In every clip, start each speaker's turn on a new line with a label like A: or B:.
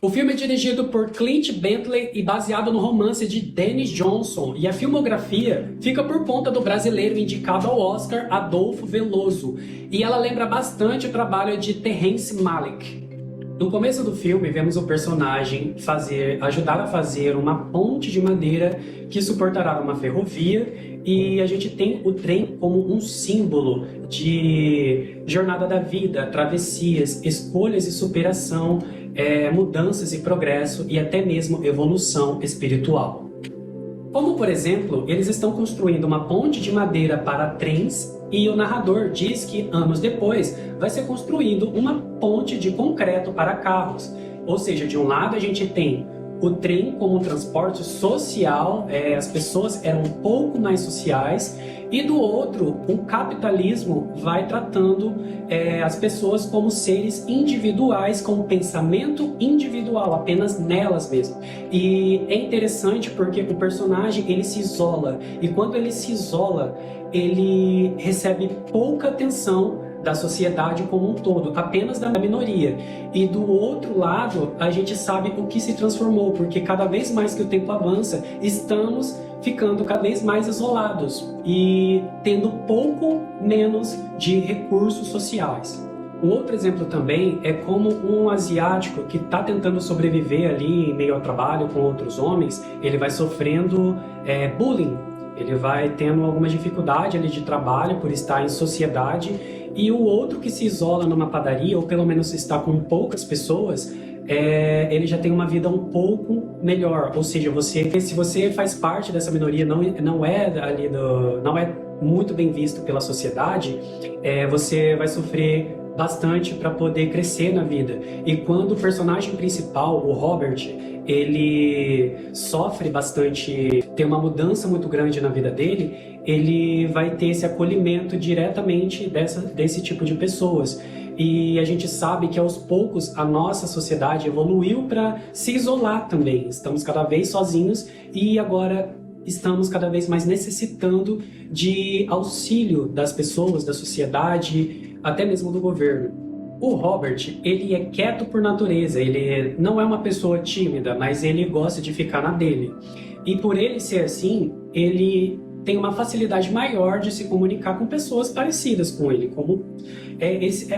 A: O filme é dirigido por Clint Bentley e baseado no romance de Denis Johnson, e a filmografia fica por conta do brasileiro indicado ao Oscar, Adolfo Veloso, e ela lembra bastante o trabalho de Terrence Malick. No começo do filme, vemos o personagem ajudar a fazer uma ponte de madeira que suportará uma ferrovia, e a gente tem o trem como um símbolo de jornada da vida, travessias, escolhas e superação, mudanças e progresso e até mesmo evolução espiritual. Como, por exemplo, eles estão construindo uma ponte de madeira para trens e o narrador diz que anos depois vai ser construído uma ponte de concreto para carros. Ou seja, de um lado a gente tem o trem como um transporte social, as pessoas eram um pouco mais sociais, e do outro, o capitalismo vai tratando as pessoas como seres individuais, com um pensamento individual, apenas nelas mesmo. E é interessante porque o personagem ele se isola, e quando ele se isola, ele recebe pouca atenção da sociedade como um todo, apenas da minoria. E do outro lado, a gente sabe o que se transformou, porque cada vez mais que o tempo avança, estamos ficando cada vez mais isolados e tendo pouco menos de recursos sociais. Um outro exemplo também é como um asiático que está tentando sobreviver ali em meio ao trabalho com outros homens, ele vai sofrendo bullying. Ele vai tendo alguma dificuldade ali de trabalho por estar em sociedade, e o outro que se isola numa padaria, ou pelo menos está com poucas pessoas, ele já tem uma vida um pouco melhor. Ou seja, se você faz parte dessa minoria, não é muito bem visto pela sociedade, você vai sofrer bastante para poder crescer na vida. E quando o personagem principal, o Robert, ele sofre bastante, tem uma mudança muito grande na vida dele, ele vai ter esse acolhimento diretamente desse tipo de pessoas. E a gente sabe que aos poucos a nossa sociedade evoluiu para se isolar também. Estamos cada vez sozinhos e agora estamos cada vez mais necessitando de auxílio das pessoas, da sociedade, até mesmo do governo. O Robert, ele é quieto por natureza, ele não é uma pessoa tímida, mas ele gosta de ficar na dele. E por ele ser assim, ele tem uma facilidade maior de se comunicar com pessoas parecidas com ele, como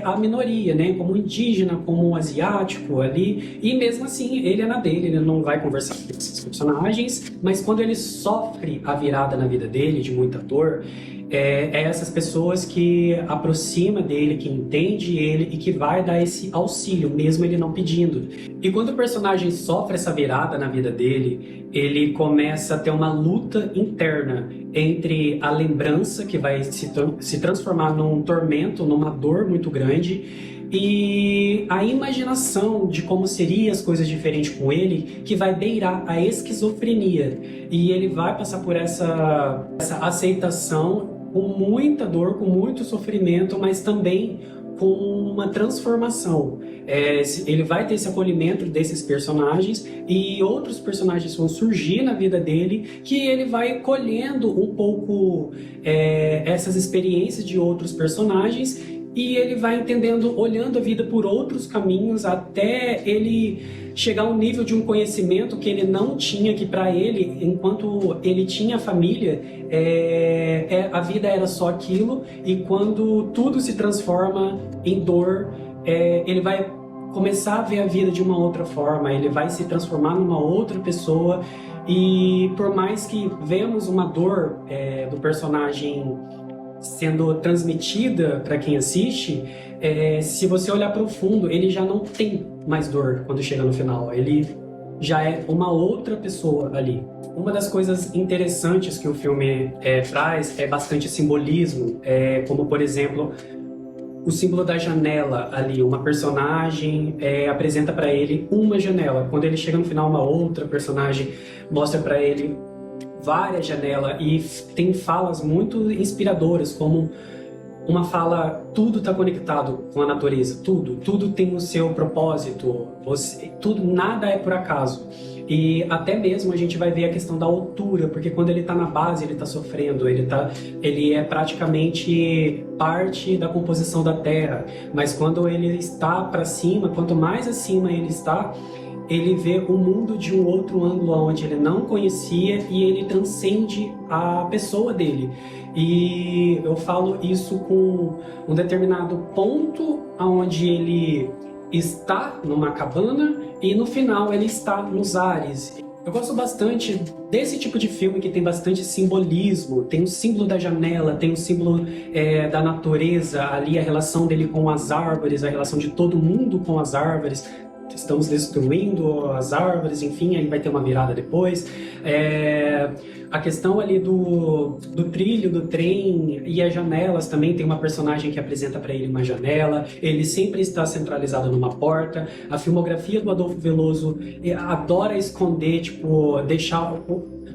A: a minoria, né? Como indígena, como asiático ali, e mesmo assim ele é na dele, ele não vai conversar com esses personagens, mas quando ele sofre a virada na vida dele, de muita dor, essas pessoas que aproxima dele, que entende ele e que vai dar esse auxílio, mesmo ele não pedindo. E quando o personagem sofre essa virada na vida dele, ele começa a ter uma luta interna entre a lembrança, que vai se transformar num tormento, numa dor muito grande, e a imaginação de como seriam as coisas diferentes com ele, que vai beirar a esquizofrenia. E ele vai passar por essa aceitação com muita dor, com muito sofrimento, mas também com uma transformação. Ele vai ter esse acolhimento desses personagens e outros personagens vão surgir na vida dele, que ele vai colhendo um pouco essas experiências de outros personagens, e ele vai entendendo, olhando a vida por outros caminhos, até ele chegar a um nível de um conhecimento que ele não tinha, que para ele, enquanto ele tinha família, a vida era só aquilo, e quando tudo se transforma em dor, ele vai começar a ver a vida de uma outra forma, ele vai se transformar numa outra pessoa, e por mais que vemos uma dor do personagem sendo transmitida para quem assiste, se você olhar para o fundo, ele já não tem mais dor quando chega no final, ele já é uma outra pessoa ali. Uma das coisas interessantes que o filme traz é bastante simbolismo, como por exemplo, o símbolo da janela ali, uma personagem apresenta para ele uma janela, quando ele chega no final uma outra personagem mostra para ele várias janelas, e tem falas muito inspiradoras, como uma fala: tudo está conectado com a natureza, tudo tem o seu propósito, nada é por acaso. E até mesmo a gente vai ver a questão da altura, porque quando ele está na base, ele está sofrendo, ele é praticamente parte da composição da Terra, mas quando ele está para cima, quanto mais acima ele está, ele vê o mundo de um outro ângulo onde ele não conhecia e ele transcende a pessoa dele. E eu falo isso com um determinado ponto onde ele está numa cabana e no final ele está nos ares. Eu gosto bastante desse tipo de filme que tem bastante simbolismo. Tem o símbolo da janela, tem o símbolo da natureza, ali a relação dele com as árvores, a relação de todo mundo com as árvores. Estamos destruindo as árvores, enfim, aí vai ter uma virada depois. A questão ali do trilho, do trem e as janelas também, tem uma personagem que apresenta para ele uma janela, ele sempre está centralizado numa porta. A filmografia do Adolfo Veloso adora esconder, tipo, deixar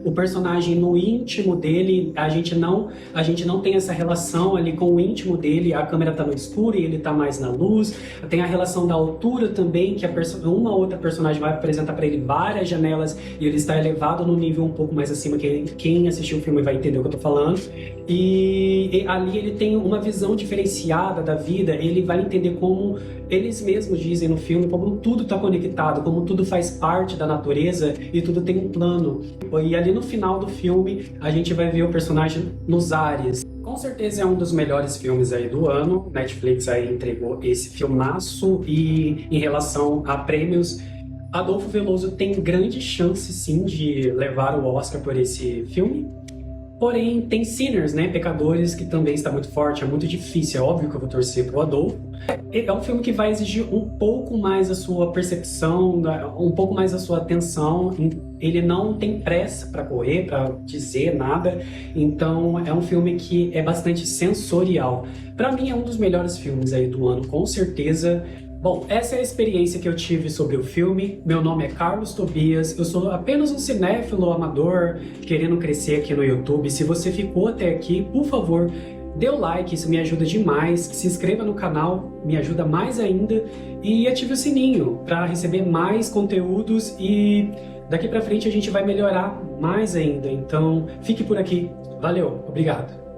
A: o personagem no íntimo dele. A gente não tem essa relação ali com o íntimo dele, a câmera tá no escuro e ele tá mais na luz. Tem a relação da altura também, que uma outra personagem vai apresentar para ele várias janelas e ele está elevado no nível um pouco mais acima, que quem assistiu o filme vai entender o que eu tô falando. E ali ele tem uma visão diferenciada da vida, ele vai entender como eles mesmos dizem no filme, como tudo está conectado, como tudo faz parte da natureza e tudo tem um plano. E ali no final do filme, a gente vai ver o personagem nos ares. Com certeza é um dos melhores filmes aí do ano. Netflix aí entregou esse filmaço e em relação a prêmios, Adolfo Veloso tem grande chance sim de levar o Oscar por esse filme. Porém, tem Sinners, né? Pecadores, que também está muito forte, é muito difícil, é óbvio que eu vou torcer pro Adolfo. É um filme que vai exigir um pouco mais a sua percepção, um pouco mais a sua atenção. Ele não tem pressa para correr, para dizer nada, então é um filme que é bastante sensorial. Para mim é um dos melhores filmes aí do ano, com certeza. Bom, essa é a experiência que eu tive sobre o filme. Meu nome é Carlos Tobias, eu sou apenas um cinéfilo amador querendo crescer aqui no YouTube. Se você ficou até aqui, por favor, dê o like, isso me ajuda demais. Se inscreva no canal, me ajuda mais ainda. E ative o sininho para receber mais conteúdos e daqui pra frente a gente vai melhorar mais ainda. Então, fique por aqui. Valeu, obrigado.